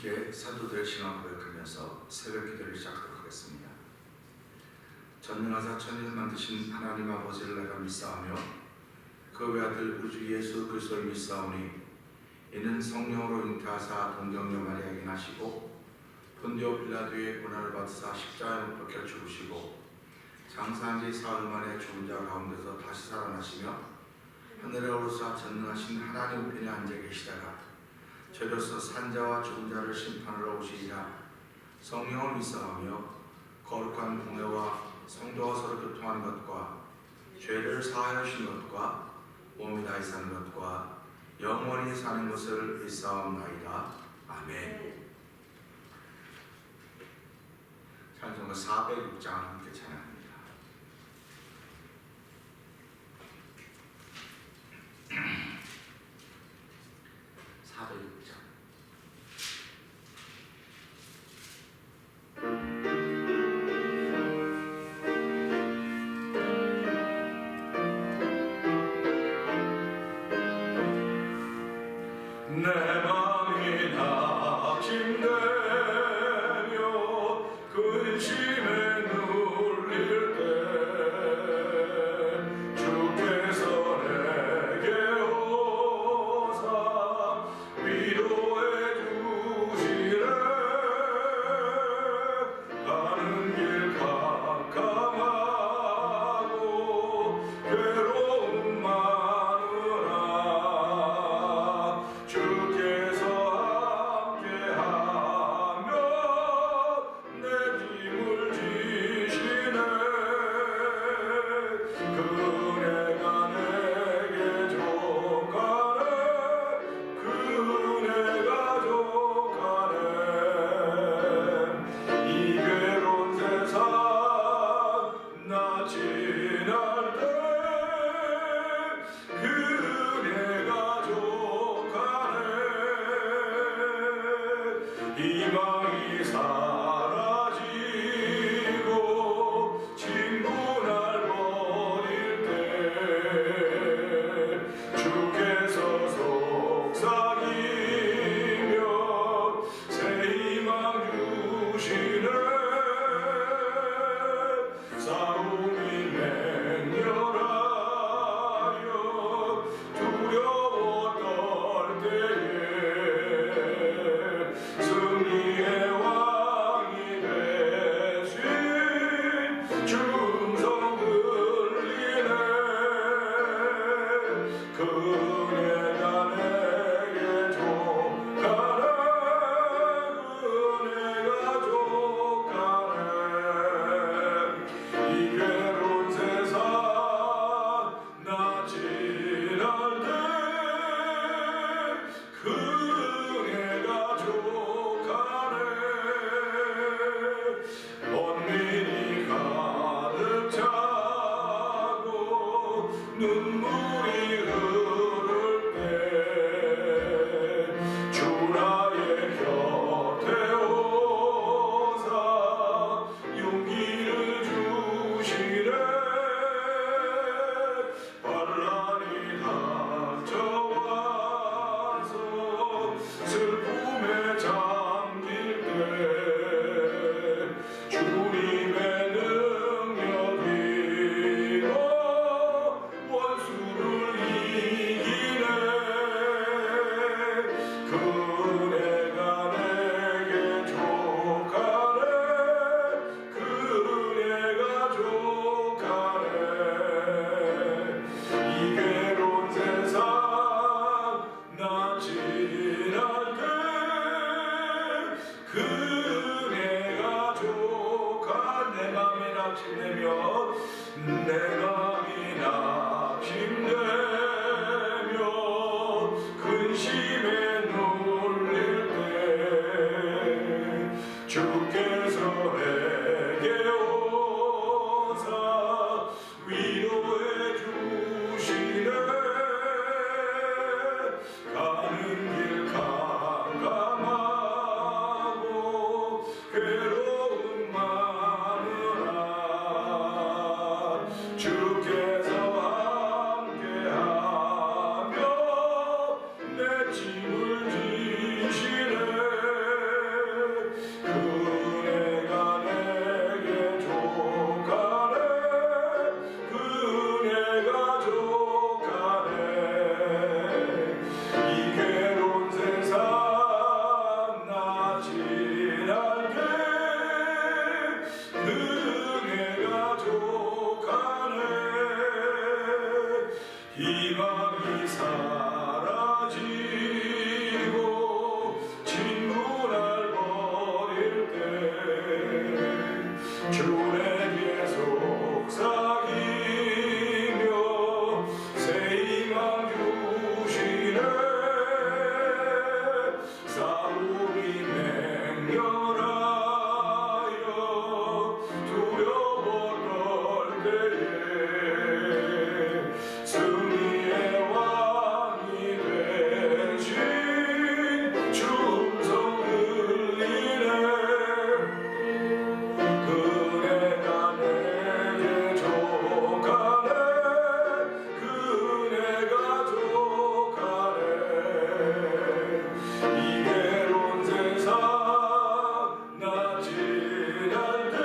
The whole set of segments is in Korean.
함께 사도들의 신앙 고백하면서 새벽 기도를 시작하도록 하겠습니다. 전능하사 천지를 만드신 하나님 아버지를 내가 믿사오며 그 외아들 우리 주 예수 그리스도를 믿사오니 이는 성령으로 잉태하사 동정녀 마리아에게 나시고 본디오 빌라도의 고난을 받으사 십자가에 못 박혀 죽으시고 장사한 지 사흘 만에 죽은 자 가운데서 다시 살아나시며 하늘에 오르사 전능하신 하나님 우편에 앉아 계시다가 저로서 산자와 죽은 자를 심판하러 오시리라. 성령을 믿사오며 거룩한 공회와 성도와 서로 교통하는 것과 죄를 사하여 주신 것과 몸이 다시 사는 것과 영원히 사는 것을 믿사옵나이다. 아멘. 찬송가 406장 함께 찬양합니다. 내 맘이 낙심되며 근심에 눌릴 때 주께서 내게 오사 위로해 주시네. 가는 길 캄캄하고 괴로움 많으나 주께서 함께하며 내 짐을 지시네. 그네가 내게 족하네. 그네가 족하네. 이 괴로운 세상 나 지날 때 그네가 족하네. 희망이 사라지고 친구 날 버릴 때 주께서 속삭이며 새 희망 주시네. 싸움이 맹렬하여 두려워 떨 때에 승리의 왕이 되신 충성 들리네. 그네가 내게 족하네. 그네가 족하네. 이 괴로운 세상 나 지날 때 그네가 족하네. 원민이 가득 차고 눈물이 흐를 때 주 나의 곁에 오사 용기를 주시네. 환란이 닥쳐와서 슬픔에 잠길 때 주님의 능력이로 원수를 희망이 사라지고 친구 날 버릴 때 주에게 속삭이며 새 희망 주시네. 싸움이 맹렬하여 두려워 떨 때에 승리의 왕이 되신 주 음성 들리네. 그네가 내게 족하네. 그네가 족하네. 이 괴로운 세상 나 지날 때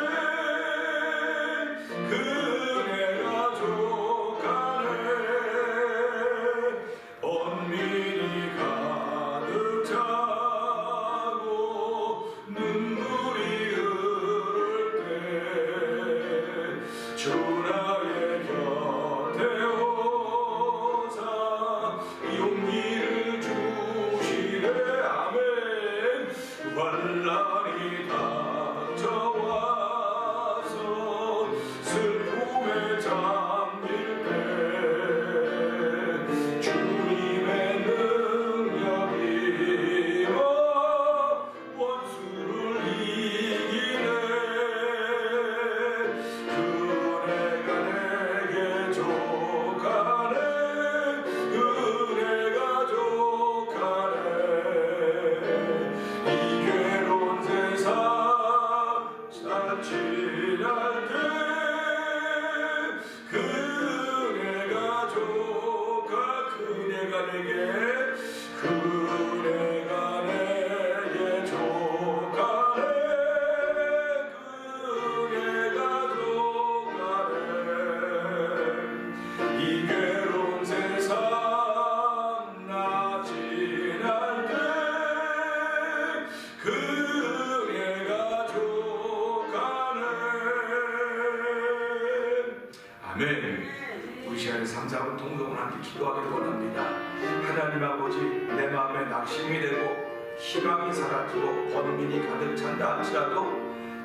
그네가 족하네. 번민이 가득 차고 눈물이 흐를 때 주 나의 곁에 오사 용기를 주시네. 아멘. 환난이 닥쳐와서 슬픔에 잠길 때 주님의 능력이 임하 원수를 이기네. 그네가 내게 족하네. 그네가 족하네. 이 괴로운 세상 잘 지날 때 그네가 족하. 그네가 내게 그네가 내게 족하네. 그네가 족하네. 이 괴로운 세상 나 지날 때 그네가 족하네. 아멘. 우리 시간에 3, 4분 동동을 함께 기도하기를 원합니다. 하나님 아버지, 내 마음에 낙심이 되고 희망이 사라지고 번민이 가득 찬다 할지라도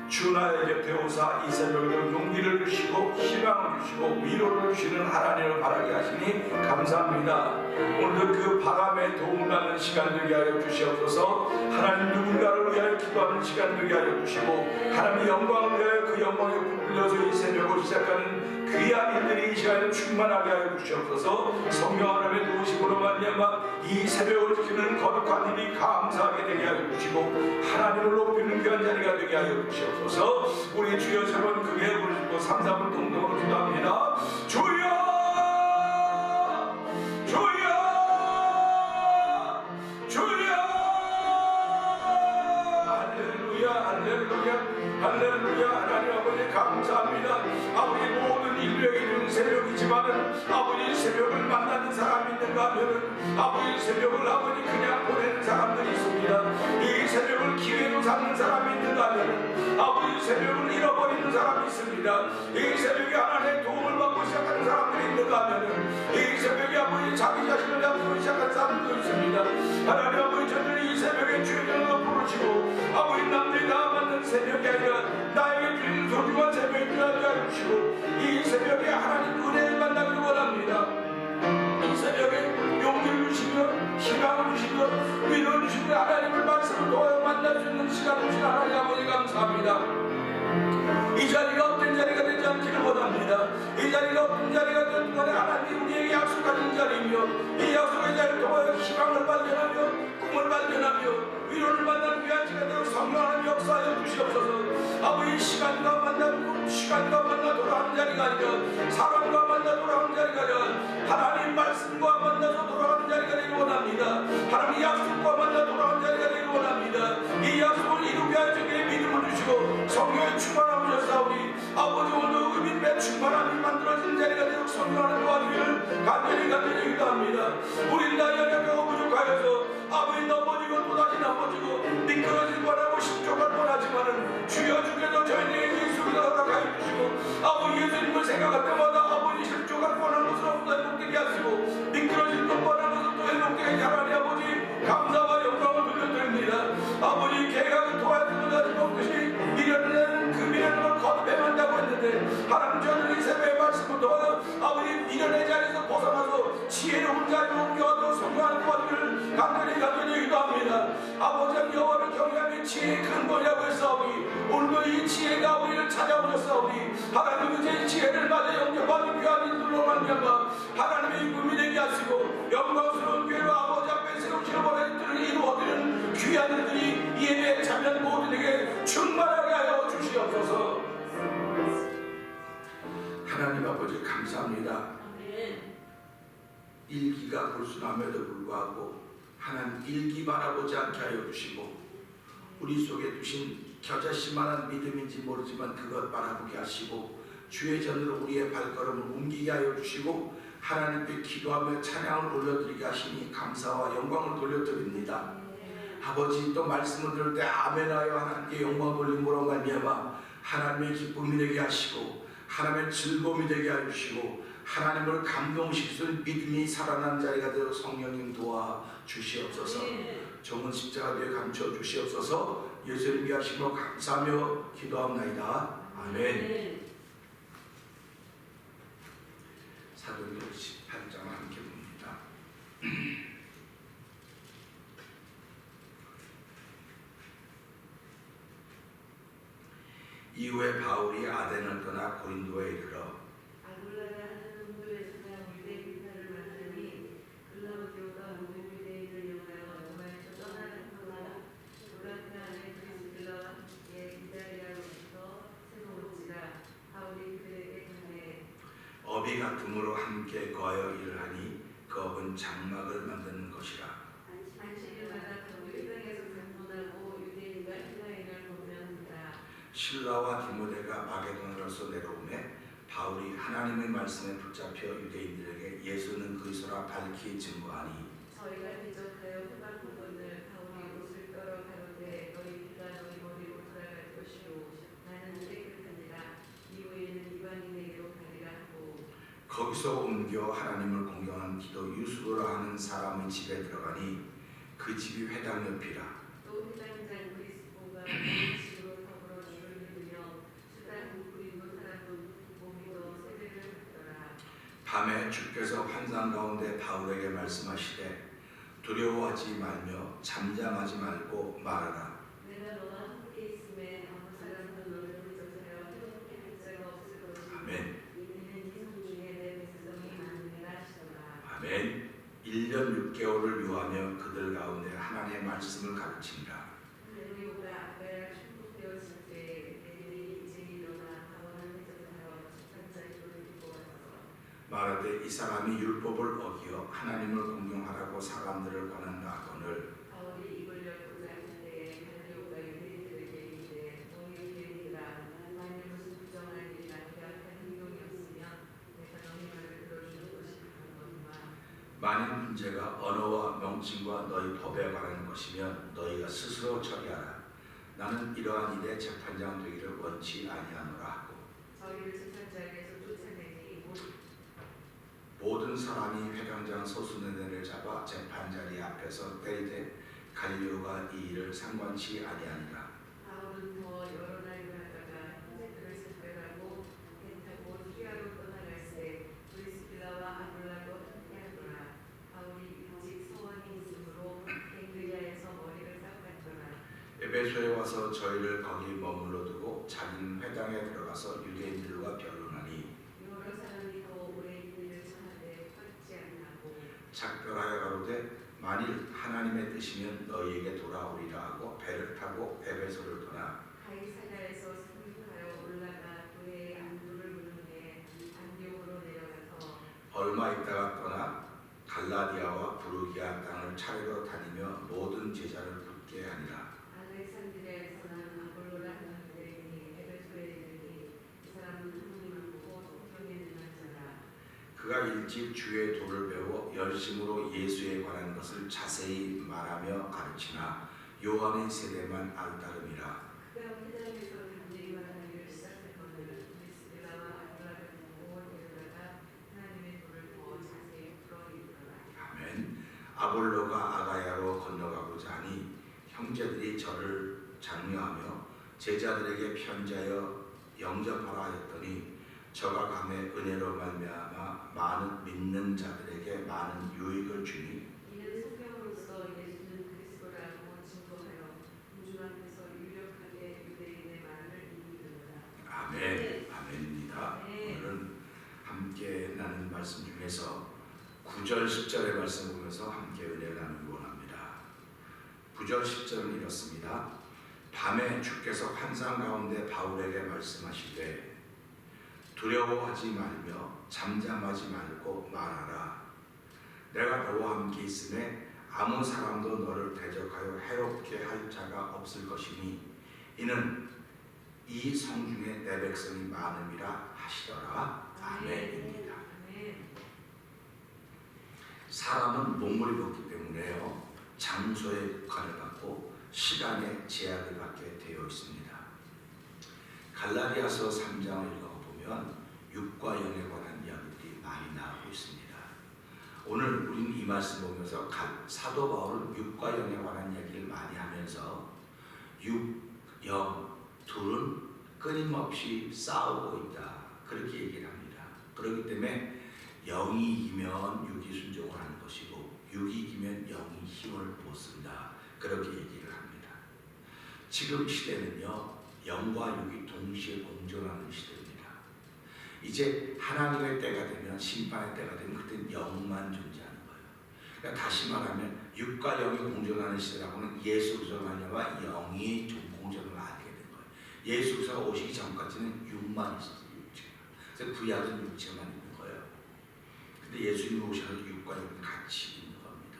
주 나의 곁에 오사 이 새벽에도 용기를 주시고 희망을 주시고 위로를 주시는 하나님을 바라게 하시니 감사합니다. 오늘도 그 바람에 도움을 받는 시간 되게 하여 주시옵소서. 하나님 누군가를 위하여 기도하는 시간 되게 하여 주시고 하나님의 영광을 위하여 그 영광에 불려서 이 새벽을 시작하는 귀한 일들이 이 시간에 충만하게 하여 주시옵소서. 성령 하나님의 도우심으로 말미암아 이 새벽을 지키는 거룩한 일이 감사하게 되게 하여 주시고 하나님을 높이는 귀한 자리가 되게 하여 주시옵소서. 우리 주여 새로운 크게 부르시고 3, 4분 동동으로 기도합니다. 주여 주여 주여. 할렐루야 할렐루야 할렐루야. 하나님 아버지 감사합니다. 아버지 모든 인류에게 주는 새벽이지만은 아버지 새벽을 만나는 사람이 있는가 하면은 아버지 새벽을 아버지 그냥 보내는 사람들이 있습니다. 이 새벽을 기회로 삼는 사람이 있는가 하면은 아버지 새벽을 잃어버리는 사람이 있습니다. 이 새벽에 하나님의 도움을 받고 시작하는 사람들이 있는가 하면은 이 새벽에 아버지 자기 자신을 잡고 시작한 사람들도 있습니다. 하나님 아버지 저들이 이 새벽에 주의 이름으로 부르시고 아버지 남들이 나 맞는 새벽이 아니라 나에게 주는 소중한 새벽이 되게 하여 주시고 이 새벽에 하나님 은혜를 만나기를 원합니다. 이 새벽에 용기를 주시며 희망을 주시며 위로를 주시며 하나님을 말씀을 통하여 만날 수 있는 시간을 주신 하나님 아버지 감사합니다. 이 자리가 헛된 자리가 되지 않기를 원합니다. 이 자리가 헛된 자리가 되는 것은 하나님 우리에게 약속하신 자리이며 이 약속의 자리를 통하여 희망을 발견하며 꿈을 발견하며 위로를 만나는 귀한 시간 되어 성령 하나님 역사하여 주시옵소서. 아버지 시간과 만나 돌아오는 자리가 아니라 사람과 만나 돌아오는 자리가 아니라 하나님 말씀과 만나서 돌아오는 자리가 되길 원합니다. 하나님 약속과 만나 돌아오는 자리가 되길 원합니다. 이 약속을 이루게 하여 주기에 믿음을 주시고 성령의 충만함을 주사오니 아버지 오늘도 의민의 충만함이 만들어진 자리가 되어 성령 하나님 도와주기를 간절히 기도합니다. 우리 나이 연약하고 부족하여서 아버지 넘어지고 또다시 넘어지고 미끄러질 뻔하고 실족할 뻔하지만은 주여 주께서 저희에게 예수를 허락하여 주시고 아버지 예수님을 생각할 때마다 아버지 실족할 뻔한 것을 없다고 되게 하시고 지혜로운 자를 옮겨도 성공한 것을 간절히 기도합니다. 아버지 여호와를 경외하며 지혜의 근본이라고 했사오니 오늘도 이 지혜가 우리를 찾아오셨사오니 하나님 이제 지혜를 맞아 영접하는 귀한 이들로 말미암아 하나님의 임금이 되게 하시고 영광스러운 교회로 아버지 앞에 새로 지어버린 일들을 이루어드리는 귀한 이들이 예배에 참여한 모두에게 충만하게 하여 주시옵소서. 하나님 아버지 감사합니다. 일기가 불순함에도 불구하고 하나님 일기 바라보지 않게 하여 주시고 우리 속에 두신 겨자씨만한 믿음인지 모르지만 그것 바라보게 하시고 주의 전으로 우리의 발걸음을 옮기게 하여 주시고 하나님께 기도하며 찬양을 올려드리게 하시니 감사와 영광을 돌려드립니다. 아버지 또 말씀을 들을 때 아멘하여 하나님께 영광 돌림으로 말미암아 하나님의 기쁨이 되게 하시고 하나님의 즐거움이 되게 하여 주시고 하나님을 감동시키는 믿음이 살아난 자리가 되어 성령님 도와 주시옵소서. 종은 십자가 뒤에 감춰 주시옵소서. 예수님 위하심으로 감사하며 기도합나이다. 아멘. 사도행전 18장 함께 봅니다. 이후에 바울이 아덴을 떠나 고린도에 이르러 업이 같음으로 함께 거하여 일을 하니 그 업은 장막을 만드는 것이라. 실라와 디모데가 마게도냐로서 내려오매 바울이 하나님의 말씀에 붙잡혀 유대인들에게 예수는 그리스도라 밝히 증거하니 저희가 대적하여 흑암 부분을 바울이 옷을 떨어 가로되 너희 피가 너희 머리로 돌아갈 것이요 나는 깨끗하니라 이후에는 이방인에게로 가리라 하고 거기서 옮겨 하나님을 공경하는 기도 유수도라 하는 사람의 집에 들어가니 그 집이 회당 옆이라. 또 회당장 그리스도가 음식으로 더불어 주를 믿으며 수단 그리고 사람은 몸이도 세례를 받더라. 밤에 주께서 환상 가운데 바울에게 말씀하시되 두려워하지 말며 잠잠하지 말고 말하라. 내가 너와 함께 있음에 아무 사람도 너를 대적하여 해롭게 할 자가 없을 것이니 아멘. 이는 이 성중에 내 백성이 많으니라 하시더라. 아멘. 1년 6개월을 유하며 그들 가운데 하나님의 말씀을 가르치니라. 그리고가 아가야 충족되었을 때 애들이 이제 일어나 바울을 대적하여 집단자리로 데리고 와서 말하되 이 사람이 율법을 어기어 하나님을 공경하라고 사람들을 권한다 하거늘 바울이 입을 열고자 할 때에 갈리오가 유대인들에게 이르되 너희 유대인들아 만일 무슨 부정한 일이나 계약한 행동이었으면 내가 너희 말을 들어주는 것이 바로거니와 만일 문제가 언어와 명칭과 너희 법에 관한 것이면 너희가 스스로 처리하라. 나는 이러한 일에 재판장 되기를 원치 아니하노라 하고 저희를 재판장에서 쫓아내니 모든 사람이 회당장 소수네들을 잡아 재판자리 앞에서 때리되 갈리오가 이 일을 상관치 아니하니라. 바울은 더 여러 날을 하다가 형제들을 살펴가고 배 타고 히아로 떠나갈새 브리스길라와 아굴라도 함께하더라. 바울이 일찍 서원이 있으므로 갱그리아에서 머리를 깎았더라. 에베소에 와서 저희를 거기 머물러 두고 자기는 회당에 들어가서 유대인들과 변론하니 여러 사람이 더 오래 있기를 청하되 허락지 아니하고 작별하여 가로되 만일 하나님의 뜻이면 너희에게 돌아오리라 하고 배를 타고 에베소를 떠나 가이사랴에서 상륙하여 올라가 교회에 안도를 부르되 안디옥으로 내려가서 얼마 있다가 떠나 갈라디아와 부르기아 땅을 차례로 다니며 모든 제자를 붙게 하니라. 알렉산드리아에서 난 아볼로라 하는 유대인이 에베소에 이르니 이 사람은 하나님 앞고 성경에 능한 자라. 그가 일찍 주의 도를 배워 열심으로 예수에 관한 것을 자세히 말하며 가르치나 요한의 세대만 알따름이라. 그가 회당에서 단죄히 말하기를 시작하거늘 브리스길라와 아굴라를 보고 데려다가 하나님의 도를 더 자세히 풀어이더라. 아멘. 아볼로가 아가야로 건너가고자 하니 형제들이 저를 장려하며 제자들에게 편지하여 영접하라 하였더니 저가 감에 은혜로 말미암아 많은 믿는 자들에게 많은 유익을 주니 이는 성경으로서 예수는 그리스도라고 증거하여 군중 앞에서 유력하게 유대인의 마음을 이기는도다. 아멘. 아멘입니다. 네. 오늘은 함께 나눈 말씀 중에서 9절 10절의 말씀 보면서 함께 은혜를 나누기 원합니다. 9절 10절은 이렇습니다. 밤에 주께서 환상 가운데 바울에게 말씀하시되 두려워하지 말며 잠잠하지 말고 말하라. 내가 너와 함께 있음에 아무 사람도 너를 대적하여 해롭게 할 자가 없을 것이니 이는 이 성중에 내 백성이 많음이라 하시더라. 아멘입니다. 아멘. 사람은 몸을 입었기 때문에요, 장소에 국한을 받고 시간에 제약을 받게 되어 있습니다. 갈라디아서 3장을 읽어보면 육과 영에 관한 이야기들이 많이 나오고 있습니다. 오늘 우리는 이 말씀 보면서 사도 바울은 육과 영에 관한 이야기를 많이 하면서 육, 영 둘은 끊임없이 싸우고 있다, 그렇게 얘기를 합니다. 그렇기 때문에 영이 이기면 육이 순종을 하는 것이고 육이 이기면 영이 힘을 못 쓴다, 그렇게 얘기를 합니다. 지금 시대는요, 영과 육이 동시에 공존하는 시대입니다. 이제 하나님의 때가 되면, 심판의 때가 되면 그때는 영만 존재하는 거예요. 그러니까 다시 말하면 육과 영이 공존하는 시대라고는 예수 그리스도만과 영이 공존을 하게 된 거예요. 예수 그리스도가 오시기 전까지는 육만 있었어요. 육체가. 그래서 구약은 육체만 있는 거예요. 근데 예수님이 오셔서 육과 영이 같이 있는 겁니다.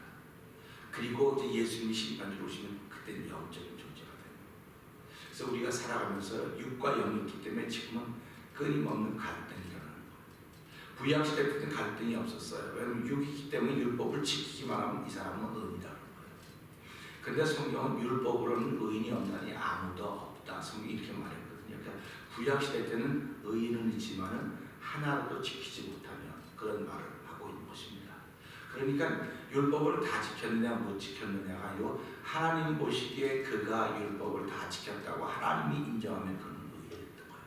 그리고 이제 예수님이 심판주로 오시면 그때는 영적인 존재가 되는 거예요. 그래서 우리가 살아가면서 육과 영이 있기 때문에 지금은 끊임없는 갈등이 일어나는 거예요. 구약시대 때는 갈등이 없었어요. 왜냐하면 육이기 때문에 율법을 지키기만 하면 이 사람은 의인이라는 거예요. 그런데 성경은 율법으로는 의인이 없나니 아무도 없다, 성경이 이렇게 말했거든요. 그러니까 구약시대 때는 의인은 있지만은 하나라도 지키지 못하면 그런 말을 하고 있는 것입니다. 그러니까 율법을 다 지켰느냐 못 지켰느냐가 아니고 하나님 보시기에 그가 율법을 다 지켰다고 하나님이 인정하면 그는 의인이었던 거예요.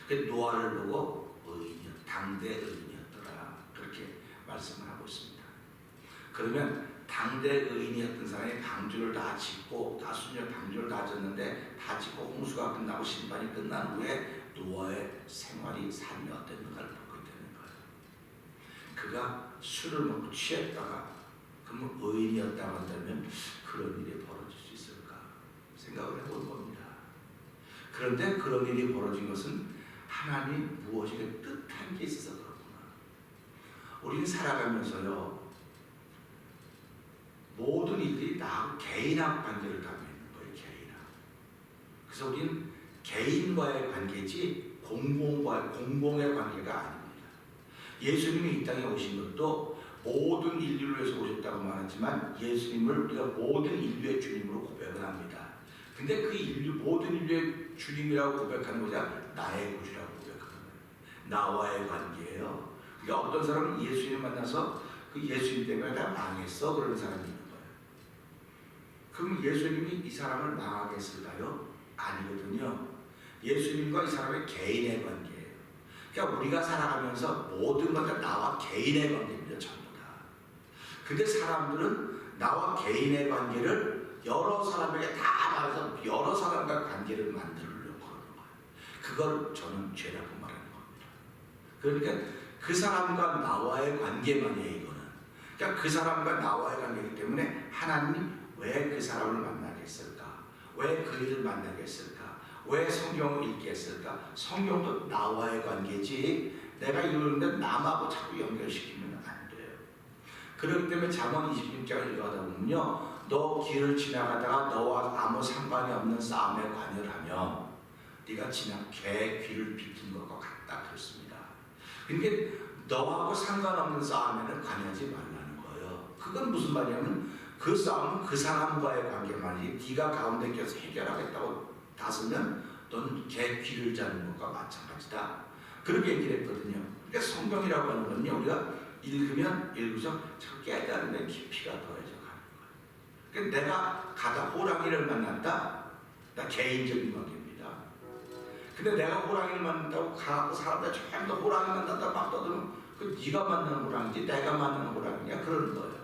그 노아를 보고 의인이었다, 당대 의인이었더라, 그렇게 말씀을 하고 있습니다. 그러면 당대 의인이었던 사람이 방주를 다 짓고 다수년 방주를 다 졌는데 다 짓고 홍수가 끝나고 심판이 끝난 후에 노아의 생활이 삶이 어땠는가를 보게 되는 거예요. 그가 술을 먹고 취했다가 그러면 의인이었다고 한다면 그런 일이 벌어질 수 있을까 생각을 해본 겁니다. 그런데 그런 일이 벌어진 것은 하나님 무엇인가 뜻한 게 있어서 그렇구나. 우리는 살아가면서요, 모든 일들이 나하고 개인하고 관계를 가지고 있는 거예요. 개인하고. 그래서 우리는 개인과의 관계지 공공의 관계가 아닙니다. 예수님이 이 땅에 오신 것도 모든 인류를 위해서 오셨다고 말하지만 예수님을 우리가 모든 인류의 주님으로 고백을 합니다. 근데 그 모든 인류의 주님이라고 고백하는 것이 나의 구주라고 고백하는 거예요. 나와의 관계예요. 그러니까 어떤 사람은 예수님을 만나서 그 예수님 때문에 다 망했어, 그러는 사람이 있는 거예요. 그럼 예수님이 이 사람을 망하게 했을까요? 아니거든요. 예수님과 이 사람의 개인의 관계예요. 그러니까 우리가 살아가면서 모든 것 다 나와 개인의 관계입니다. 전부 다. 근데 사람들은 나와 개인의 관계를 여러 사람에게 다 말해서 여러 사람과 관계를 만들려고 하는 거예요. 그걸 저는 죄라고 말하는 겁니다. 그러니까 그 사람과 나와의 관계만이에요, 이거는. 그러니까 그 사람과 나와의 관계이기 때문에 하나님이 왜 그 사람을 만나게 했을까? 왜 그 일을 만나게 했을까? 왜 성경을 읽게 했을까? 성경도 나와의 관계지 내가 읽는데 남하고 자꾸 연결시키면 안 돼요. 그렇기 때문에 잠언 26장을 읽어다 보면요, 너 길을 지나가다가 너와 아무 상관이 없는 싸움에 관여하면 네가 개 귀를 비킨 것과 같다, 그렇습니다. 그러니까 너하고 상관없는 싸움에는 관여하지 말라는 거예요. 그건 무슨 말이냐면 그 싸움은 그 사람과의 관계만이지 네가 가운데 껴서 해결하겠다고 나서면 넌 개 귀를 자는 것과 마찬가지다, 그렇게 얘기를 했거든요. 그러니까 성경이라고 하는 건요, 우리가 읽으면 읽으면서 자꾸 깨달은 데 깊이가 더해져 가는 거예요. 그러니까 내가 가다 호랑이를 만났다, 나 개인적인 관계입니다. 근데 내가 호랑이를 만났다고 가고 사람들 전부 다 호랑이 만났다 막 떠들면 그 네가 만나는 호랑이지 내가 만나는 호랑이냐 그러는 거예요.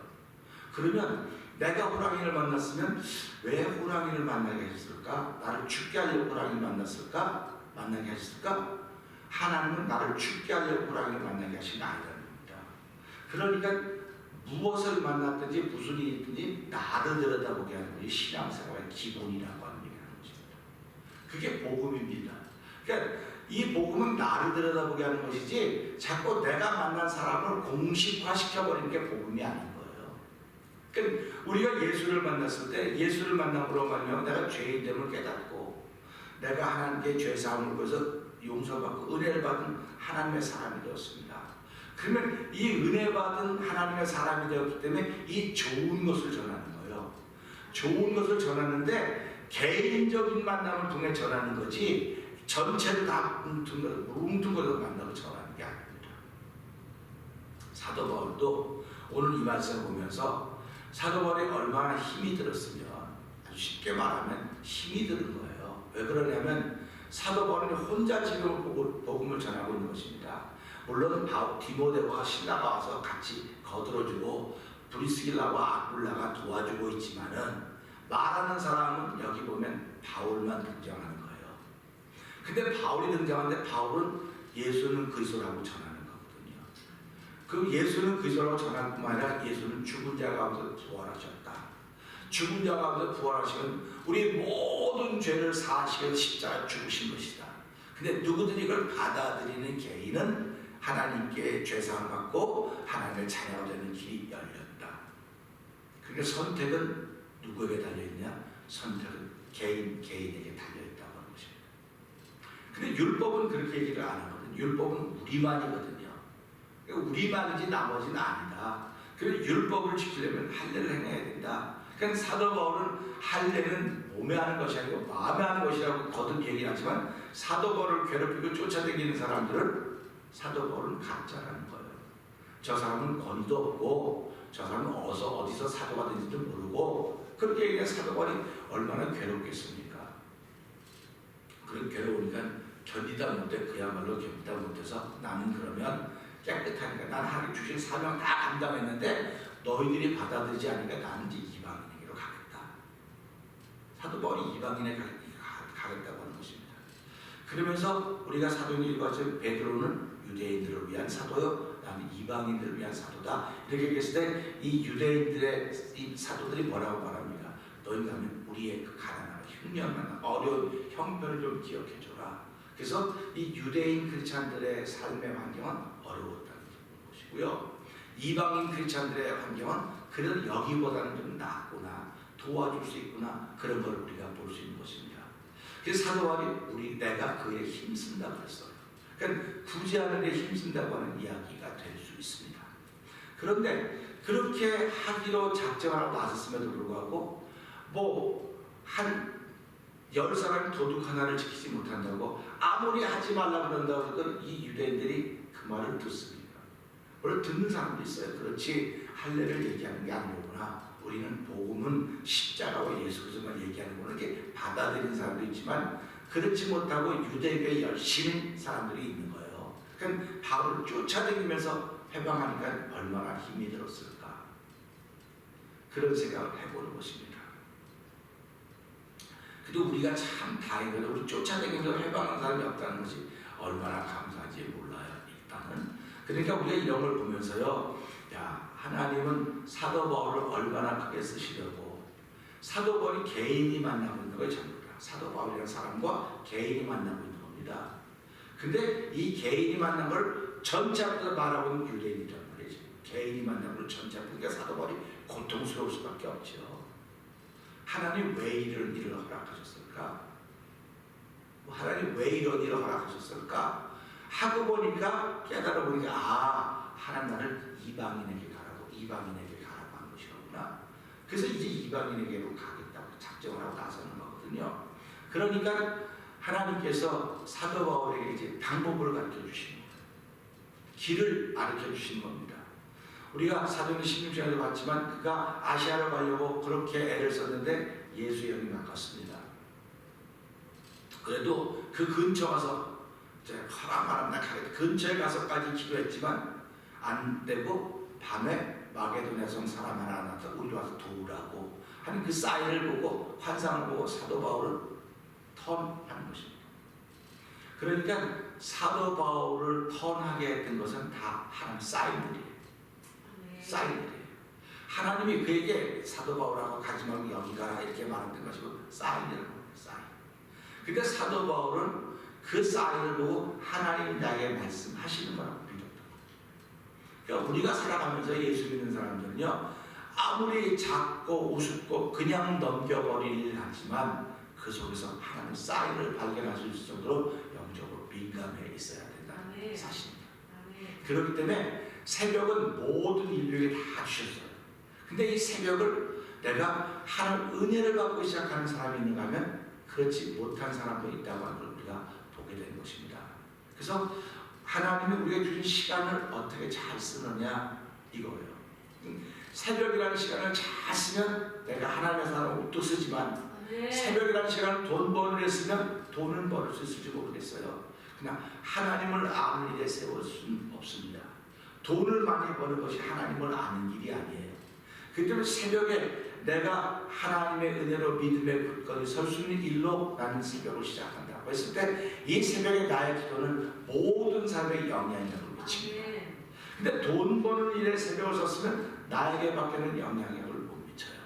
그러면 내가 호랑이를 만났으면 왜 호랑이를 만나게 했을까? 나를 죽게 하려고 호랑이를 만났을까? 만나게 하셨을까? 하나님은 나를 죽게 하려고 호랑이를 만나게 하신 게 아니라는 겁니다. 그러니까 무엇을 만났든지 무슨 일이 있든지 나를 들여다보게 하는 것이 신앙생활의 기본이라고 하는 얘기를 하는 것입니다. 그게 복음입니다. 그러니까 이 복음은 나를 들여다보게 하는 것이지 자꾸 내가 만난 사람을 공식화시켜버리는 게 복음이 아닌 거예요. 그러니까 우리가 예수를 만났을 때 예수를 만남으로 말미암아 내가 죄인됨을 깨닫고 내가 하나님께 죄사함을 위해서 용서받고 은혜를 받은 하나님의 사람이 되었습니다. 그러면 이 은혜 받은 하나님의 사람이 되었기 때문에 이 좋은 것을 전하는 거예요. 좋은 것을 전하는데 개인적인 만남을 통해 전하는 거지 전체를 다 뭉뚱 것을 만나고 전하는 게 아닙니다. 사도 바울도 오늘 이 말씀을 보면서 사도 바울이 얼마나 힘이 들었으면 아주 쉽게 말하면 힘이 드는 거예요. 왜 그러냐면 사도 바울은 혼자 지금 복음을 전하고 있는 것입니다. 물론 디모데와 신라가 와서 같이 거들어주고 브리스길라와 아굴라가 도와주고 있지만은 말하는 사람은 여기 보면 바울만 등장하는 거예요. 근데 바울이 등장하는데 바울은 예수는 그리스도라고 전하는 거거든요. 그 예수는 그리스도라고 전할 뿐만 아니라 예수는 죽은 자 가운데 부활하셨다. 죽은 자 가운데 부활하시면 우리 모든 죄를 사하시고 십자가에 죽으신 것이다. 근데 누구든지 이걸 받아들이는 개인은 하나님께 죄사함을 받고 하나님의 자녀가 되는 길이 열렸다. 그러니까 선택은 누구에게 달려있냐? 선택은 개인에게 달려있다고 하는 것입니다. 근데 율법은 그렇게 얘기를 안 하거든요. 율법은 우리만이거든요. 그러니까 우리만이지 나머지는 아니다. 그래서 율법을 지키려면 할례를 행해야 된다. 그러니까 사도 바울은 할례는 몸에 하는 것이 아니고 마음에 하는 것이라고 거듭 얘기하지만 사도 바울을 괴롭히고 쫓아다니는 사람들은 사도 바울은 가짜라는 거예요. 저 사람은 권위도 없고 저 사람은 어디서 사도가 되는지도 모르고 그렇게 얘기한 사도 바울이 얼마나 괴롭겠습니까? 그런 괴로우니까 견디다 못해 그야말로 견디다 못해서 나는 그러면 깨끗하니까 난 하나님 주신 사명 다 감당했는데 너희들이 받아들이지 않으니까 나는 이제 이방인에게로 가겠다. 사도 바울이 이방인에 가겠다고 하는 것입니다. 그러면서 우리가 사도행전 읽어서 베드로는 유대인들을 위한 사도요, 나는 이방인들을 위한 사도다. 이렇게 얘기했을 때 이 유대인들의 이 사도들이 뭐라고 말합니까? 너희 가면 우리의 그 가난하고 흉년한 어려운 형편을 좀 기억해줘라. 그래서 이 유대인 크리스찬들의 삶의 환경은 어려웠다는 것이고요. 이방인 크리스찬들의 환경은 그래도 여기보다는 좀 낫구나, 도와줄 수 있구나, 그런 걸 우리가 볼 수 있는 것입니다. 그래서 사도 바울이 내가 그 일에 힘쓴다 그랬어요. 그러니까 구제하는 데 힘쓴다고 하는 이야기가 될 수 있습니다. 그런데 그렇게 하기로 작정하고 나섰음에도 불구하고 한 10사람이 도둑 하나를 지키지 못한다고 아무리 하지 말라 그런다고 해도 이 유대인들이 그 말을 듣습니다. 원래 듣는 사람도 있어요. 그렇지 할례를 얘기하는 게 아니구나. 우리는 복음은 십자가와 예수 그리스도만 얘기하는 거는 이렇게 받아들이는 사람도 있지만 그렇지 못하고 유대교에 열심인 사람들이 있는 거예요. 그러니까 바울을 쫓아다니면서 해방하니까 얼마나 힘이 들었을까. 그런 생각을 해보는 것입니다. 그래도 우리가 참 다행이다. 우리 쫓아다니면서 해방한 사람이 없다는 것이 얼마나 감사한지 몰라요. 일단은. 그러니까 우리가 이런 걸 보면서요. 야, 하나님은 사도 바울을 얼마나 크게 쓰시려고. 사도 바울이 개인이 만나고 있는 거예요. 전부 다. 사도 바울이라는 사람과 개인이 만나고 있는 겁니다. 근데 이 개인이 만난 걸 전체 앞에서 말하고 있는 유대인이란 말이죠. 개인이 만난 걸 전체 앞에서. 그러니까 사도 바울이 고통스러울 수밖에 없죠. 하나님 왜 이런 일을 허락하셨을까? 하나님 왜 이런 일을 허락하셨을까? 하고 보니까 깨달아 보니까 하나님 나를 이방인에게 가라고 하는 것이로구나. 그래서 이제 이방인에게로 가겠다고 작정을 하고 나서는 거거든요. 그러니까 하나님께서 사도 바울에게 이제 방법을 가르쳐 주신 겁니다. 길을 가르쳐 주신 겁니다. 우리가 사도행전 16장에도 봤지만 그가 아시아로 가려고 그렇게 애를 썼는데 예수의 영이 막았습니다. 그래도 그 근처 가서 허락하랍니다. 근처에 가서까지 기도했지만 안 되고 밤에 마게도냐에서 온 사람 하나 나타나 우리 와서 도우라고 하는 그 사인을 보고 환상을 보고 사도 바울을 턴하는 것입니다. 그러니까 사도 바울을 턴하게 했던 것은 다 하나님 사인들이에요. 사인들이에요. 하나님이 그에게 사도 바울하고 가지 말고 여기 가라 이렇게 말했던 것이고 사인이라고 합니다. 사인. 그러니까 사도 바울은 그 사인을 보고 하나님 나에게 말씀하시는 거라고 믿었다. 그러니까 우리가 살아가면서 예수 믿는 사람들은요, 아무리 작고 우습고 그냥 넘겨버릴 일 하지만 그 속에서 하나님 사인을 발견할 수 있을 정도로 영적으로 민감해 있어야 된다는 사실입니다. 그렇기 때문에 새벽은 모든 인류에게 다 주셨어요. 근데 이 새벽을 내가 하나님 은혜를 받고 시작하는 사람이 있는가 하면 그렇지 못한 사람도 있다고 하는 걸 우리가 보게 되는 것입니다. 그래서 하나님이 우리에게 주신 시간을 어떻게 잘 쓰느냐 이거예요. 새벽이라는 시간을 잘 쓰면 내가 하나님의 사람을 옷도 쓰지만 새벽이라는 시간을 돈 버는 데 쓰면 돈을 벌 수 있을지 모르겠어요. 그냥 하나님을 아는 일에 세울 수는 없습니다. 돈을 많이 버는 것이 하나님을 아는 일이 아니에요. 그렇기 때문에 새벽에 내가 하나님의 은혜로 믿음의 굳건히 설 수 있는 일로 나는 새벽을 시작한다고 했을 때 이 새벽에 나의 기도는 모든 삶에 영향력을 미칩니다. 근데 돈 버는 일에 새벽을 썼으면 나에게 밖에는 영향력을 못 미쳐요.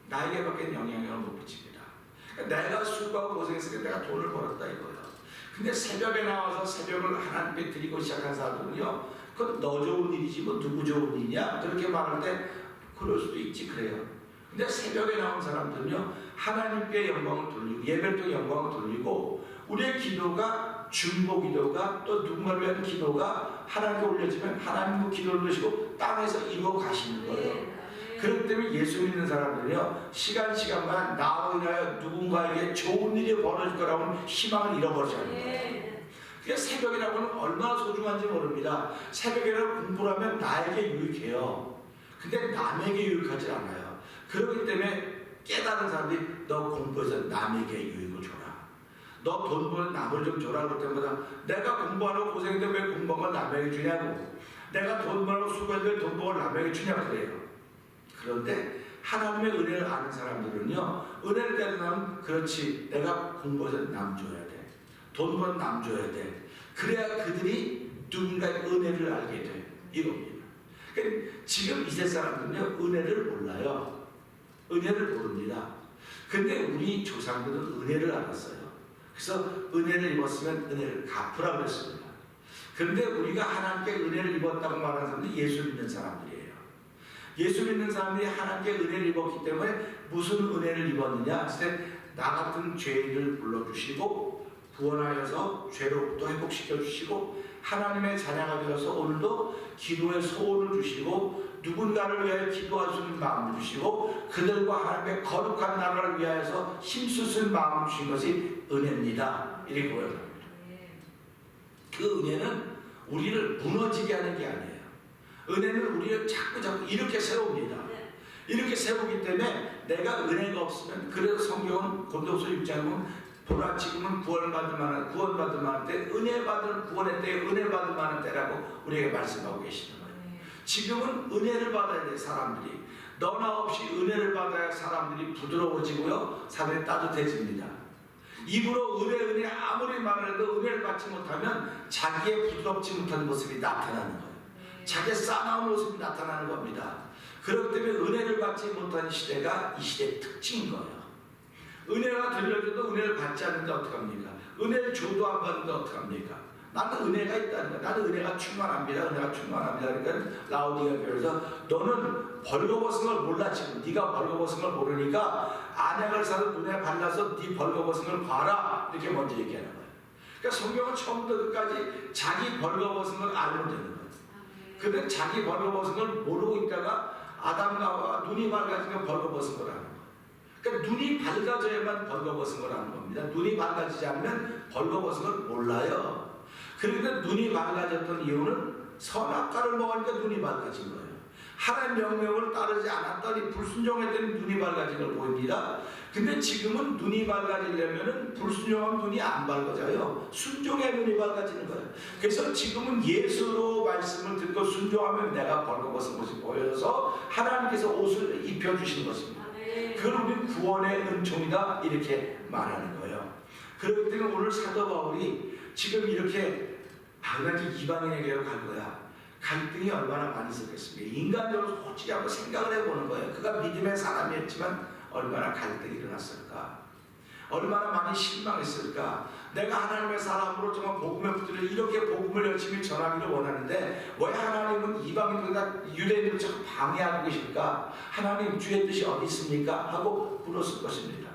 나에게 밖에는 영향력을 못 미칩니다. 그러니까 내가 수고하고 고생했으니까 내가 돈을 벌었다 이거예요. 근데 새벽에 나와서 새벽을 하나님께 드리고 시작한 사람들은요, 그건 너 좋은 일이지 뭐 누구 좋은 일이냐 그렇게 말할 때 그럴 수도 있지 그래요. 근데 새벽에 나온 사람들은요, 하나님께 영광을 돌리고 예배도 영광을 돌리고 우리의 기도가 중보 기도가 또 누군가를 위한 기도가 하나님께 올려지면 하나님 그 기도를 드시고 땅에서 이루어 가시는 거예요. 그렇기 때문에 예수 믿는 사람들은요, 시간만 나로 인하여 누군가에게 좋은 일이 벌어질 거라고는 희망을 잃어버리지 않는 거예요. 그러니까 새벽이라고는 얼마나 소중한지 모릅니다. 새벽이라고 공부를 하면 나에게 유익해요. 근데 남에게 유익하지 않아요. 그렇기 때문에 깨달은 사람들이 너 공부해서 남에게 유익을 줘라. 너 돈 버는 남을 좀 줘라. 그럴 때마다 내가 공부하려고 고생했는데 왜 공부한 걸 남에게 주냐고. 내가 돈 벌고 수고했는데 돈 벌고 남에게 주냐고 그래요. 그런데 하나님의 은혜를 아는 사람들은요, 은혜를 깨달으면 그렇지 내가 공부해서 남 줘야 돼. 돈 버는 남 줘야 돼. 그래야 그들이 누군가의 은혜를 알게 돼. 이겁니다. 그러니까 지금 이세 사람들은요, 은혜를 몰라요. 은혜를 모릅니다. 근데 우리 조상들은 은혜를 알았어요. 그래서 은혜를 입었으면 은혜를 갚으라고 그랬습니다. 그런데 우리가 하나님께 은혜를 입었다고 말하는 사람들이 예수 믿는 사람들이에요. 예수 믿는 사람들이 하나님께 은혜를 입었기 때문에 무슨 은혜를 입었느냐 했을 때 나 같은 죄인을 불러주시고 구원하여서 죄로부터 회복시켜 주시고 하나님의 자녀가 되어서 오늘도 기도의 소원을 주시고 누군가를 위하여 기도할 수 있는 마음을 주시고 그들과 하나님의 거룩한 나라를 위하여서 힘쓸 수 있는 마음을 주신 것이 은혜입니다. 이렇게 보여집니다. 그 은혜는 우리를 무너지게 하는 게 아니에요. 은혜는 우리를 자꾸 이렇게 세웁니다. 이렇게 세우기 때문에 내가 은혜가 없으면, 그래서 성경은 고린도후서 6장에 보면 보라 지금은 구원받을 만한 때, 은혜 받을 구원의 때, 은혜 받을 만한 때라고 우리에게 말씀하고 계시는 거예요. 지금은 은혜를 받아야 돼. 사람들이 너나 없이 은혜를 받아야 사람들이 부드러워지고요, 사람이 따뜻해집니다. 입으로 은혜 아무리 말을 해도 은혜를 받지 못하면 자기의 부드럽지 못한 모습이 나타나는 거예요. 자기의 싸나운 모습이 나타나는 겁니다. 그렇기 때문에 은혜를 받지 못한 시대가 이 시대의 특징인 거예요. 은혜가 들려줘도 은혜를 받지 않는데 어떡합니까? 은혜를 줘도 안 받는데 어떡합니까? 나는 은혜가 있다는 거야. 나는 은혜가 충만합니다. 은혜가 충만합니다. 그러니까 라우디가 교회에서 너는 벌거벗은 걸 몰라. 지금 네가 벌거벗은 걸 모르니까 안약을 사서 눈에 발라서 네 벌거벗은 걸 봐라. 이렇게 먼저 얘기하는 거예요. 그러니까 성경은 처음부터 끝까지 자기 벌거벗은 걸 알면 되는 거예요. 근데 자기 벌거벗은 걸 모르고 있다가 아담과 눈이 밝아지면 벌거벗은 거라는 거예요. 그러니까 눈이 밝아져야만 벌거벗은 거라는 겁니다. 눈이 밝아지지 않으면 벌거벗은 걸 몰라요. 그러니까 눈이 밝아졌던 이유는 선악과를 먹으니까 눈이 밝아진 거예요. 하나님의 명령을 따르지 않았더니 불순종했더니 눈이 밝아진 걸 보입니다. 근데 지금은 눈이 밝아지려면 불순종하면 눈이 안 밝아져요. 순종의 눈이 밝아지는 거예요. 그래서 지금은 예수로 말씀을 듣고 불효하면 내가 벌거벗은 것이 보여서 하나님께서 옷을 입혀주시는 것입니다. 그러면 구원의 은총이다 이렇게 말하는 거예요. 그렇기 때문에 오늘 사도 바울이 지금 이렇게 나한테 이방인에게로 갈 거야. 갈등이 얼마나 많이 있었겠습니까? 인간적으로 솔직히 한번 생각을 해보는 거예요. 그가 믿음의 사람이었지만 얼마나 갈등이 일어났을까? 얼마나 많이 실망했을까? 내가 하나님의 사람으로 정말 복음의 붙들려 이렇게 복음을 열심히 전하기를 원하는데 왜 하나님은 이방인들과 유대인들을 자꾸 방해하고 계실까? 하나님 주의 뜻이 어디 있습니까? 하고 물었을 것입니다.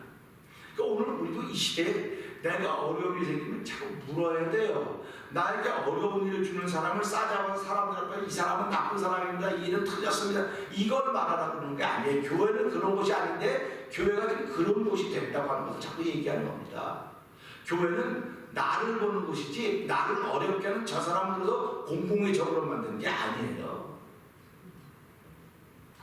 그러니까 오늘 우리도 이 시대에 내가 어려움이 생기면 자꾸 물어야 돼요. 나에게 어려운 일을 주는 사람을 싸잡아서 사람들 앞에 이 사람은 나쁜 사람입니다. 이 일은 틀렸습니다. 이걸 말하라고 그러는 게 아니에요. 교회는 그런 곳이 아닌데 교회가 지금 그런 곳이 됐다고 하는 것을 자꾸 얘기하는 겁니다. 교회는 나를 보는 곳이지 나를 어렵게 하는 저 사람을 들어서 공공의 적으로 만드는 게 아니에요.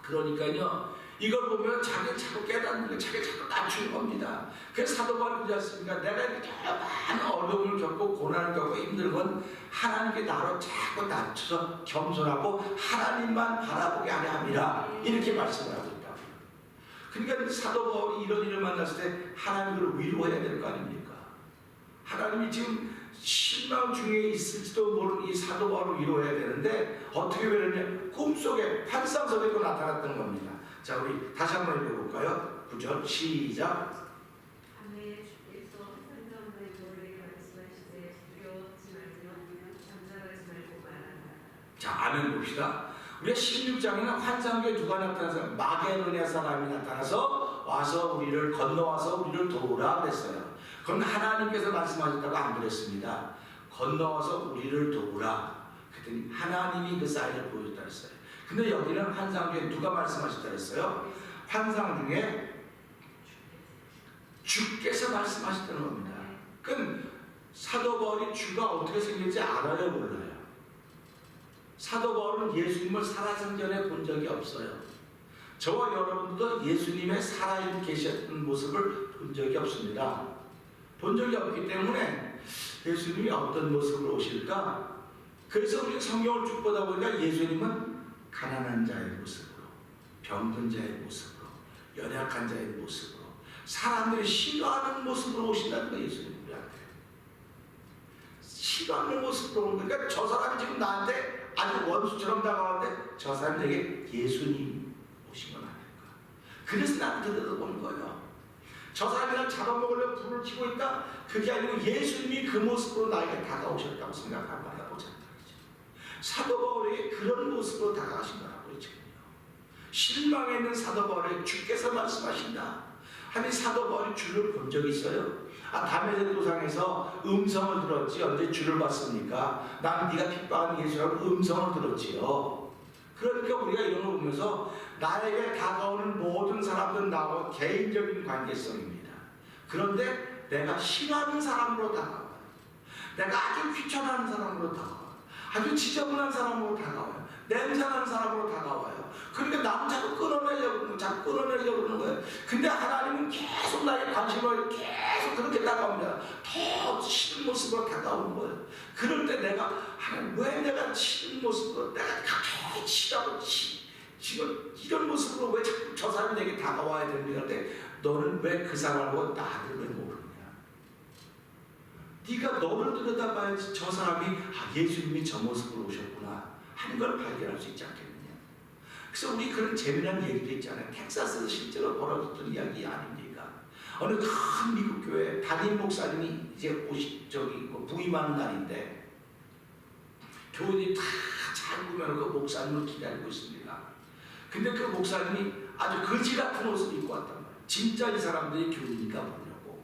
그러니까요. 이걸 보면 자기 자꾸 깨닫는 게 자기 자꾸 낮추는 겁니다. 그래서 사도 바울이 그러지 않습니까? 내가 이렇게 많은 어려움을 겪고 고난을 겪고 힘든 건 하나님께 나로 자꾸 낮춰서 겸손하고 하나님만 바라보게 하려 함이라 이렇게 말씀을 하고 있다. 그러니까 사도 바울이 이런 일을 만났을 때 하나님을 위로해야 될 거 아닙니까? 하나님이 지금 실망 중에 있을지도 모르는 이 사도 바울을 위로해야 되는데 어떻게 그러냐? 꿈속에 환상 속에도 나타났던 겁니다. 자, 우리 다시 한번 읽어볼까요? 9절 시작. 밤에 주께서 환상의 노래에 말씀하시되 두려워하지 말며 잠잠하지 말고 말하라. 자, 아멘 봅시다. 우리가 16장에는 환상에 누가 나타나서 마게도냐 사람이 나타나서 와서 우리를 건너와서 우리를 도우라 그랬어요. 그건 하나님께서 말씀하셨다고 안 그랬습니다. 건너와서 우리를 도우라. 그랬더니 하나님이 그 사인을 보여줬다 그랬어요. 근데 여기는 환상 중에 누가 말씀하셨다 그랬어요? 환상 중에 주께서 말씀하셨다는 겁니다. 그럼 사도 바울이 주가 어떻게 생길지 알아요, 몰라요? 사도 바울은 예수님을 살아생전에 본 적이 없어요. 저와 여러분도 예수님의 살아있는 계셨던 모습을 본 적이 없습니다. 본 적이 없기 때문에 예수님이 어떤 모습으로 오실까? 그래서 우리 성경을 쭉 보다 보니까 예수님은 가난한 자의 모습으로, 병든 자의 모습으로, 연약한 자의 모습으로, 사람들이 싫어하는 모습으로 오신다는 거예요. 예수님 우리한테 싫어하는 모습으로 오는 거니까 저 사람이 지금 나한테 아주 원수처럼 다가오는데 저 사람에게 예수님 오신 건 아닐까? 그래서 나를 들여다보는 거예요. 저 사람이랑 잡아먹으려고 불을 켜고 있다? 그게 아니고 예수님이 그 모습으로 나에게 다가오셨다고 생각하고 알아보자. 사도 바울에게 그런 모습으로 다가가신 거라고 지금요. 실망에 있는 사도 바울에게 주께서 말씀하신다. 아니 사도 바울이 주를 본 적이 있어요? 담에색 도상에서 음성을 들었지 언제 주를 봤습니까? 난 네가 핍박한 예수라고 음성을 들었지요. 그러니까 우리가 이런 걸 보면서 나에게 다가오는 모든 사람들은 나와 개인적인 관계성입니다. 그런데 내가 싫어하는 사람으로 다가와요. 내가 아주 귀찮아하는 사람으로 다가와요. 아주 지저분한 사람으로 다가와요. 냄새나는 사람으로 다가와요. 그러니까 나는 자꾸 끊어내려고 그러는 거예요. 근데 하나님은 계속 나에게 관심을 계속 그렇게 다가옵니다. 더 싫은 모습으로 다가오는 거예요. 그럴 때 내가 하나님 왜 내가 싫은 모습으로 내가 그렇게 싫어하고 지금 이런 모습으로 왜 자꾸 저 사람이 내게 다가와야 되는가 근데 너는 왜 그 사람하고 나를 왜 모르냐? 네가 너를 들여다봐야지 저 사람이 예수님이 저 모습으로 오셨구나 하는 걸 발견할 수 있지 않겠느냐. 그래서 우리 그런 재미난 얘기도 있잖아요. 텍사스에서 실제로 벌어졌던 이야기 아닙니까? 어느 큰 미국 교회 담임 목사님이 이제 부임하는 날인데 교인이 다 잘 구매하고 그 목사님을 기다리고 있습니다. 근데 그 목사님이 아주 거지 같은 옷을 입고 왔단 말이에요. 진짜 이 사람들이 교인이니까 보려고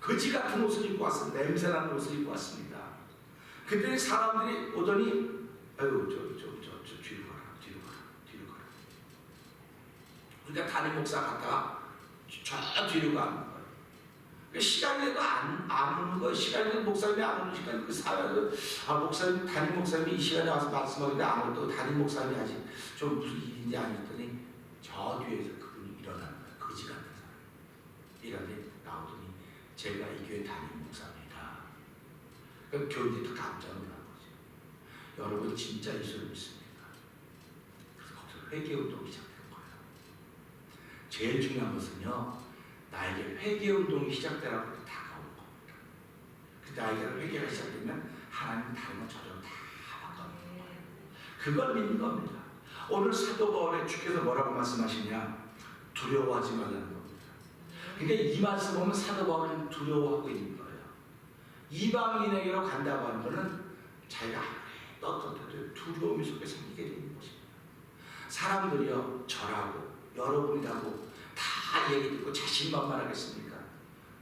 거지 같은 옷을 입고 왔어요. 냄새나는 옷을 입고 왔습니다. 그때 사람들이 오더니 아유 저 뒤로 가라. 그러니까 담임 목사 갔다가 저 뒤로 가는 거예요. 시간이 돼도 안 오는 거예요. 시간이 돼도 목사님이 안 오는 시간이 그 사회에서 목사님 담임 목사님이 이 시간에 와서 말씀하는데 아무것도 담임 목사님이 아직 좀 무슨 일인지 아니더니 저 뒤에서 그분이 일어나는 거예요. 거지 같은 사람. 이런데 나오더니 제가 이 교회 담임 목사입니다. 그럼 교인들도 깜짝 놀란 거죠. 여러분 진짜 예수를 믿습니까? 회개운동이 시작된 거예요. 제일 중요한 것은요, 나에게 회개운동이 시작되라고 다가올 겁니다. 그 나에게 회개가 시작되면 하나님 다른 건 저절로 다 바꿔놓는 거예요. 그걸 믿는 겁니다. 오늘 사도 바울의 주께서 뭐라고 말씀하시냐? 두려워하지 말라는 겁니다. 그러니까 이 말씀 보면 사도 바울은 두려워하고 있는 거예요. 이방인에게로 간다고 하는 것은 자기가 어떤 때도 두려움이 속에 생기게 되는 것입니다. 사람들이요, 저라고 여러분이라고 다 얘기 듣고 자신만만하겠습니까?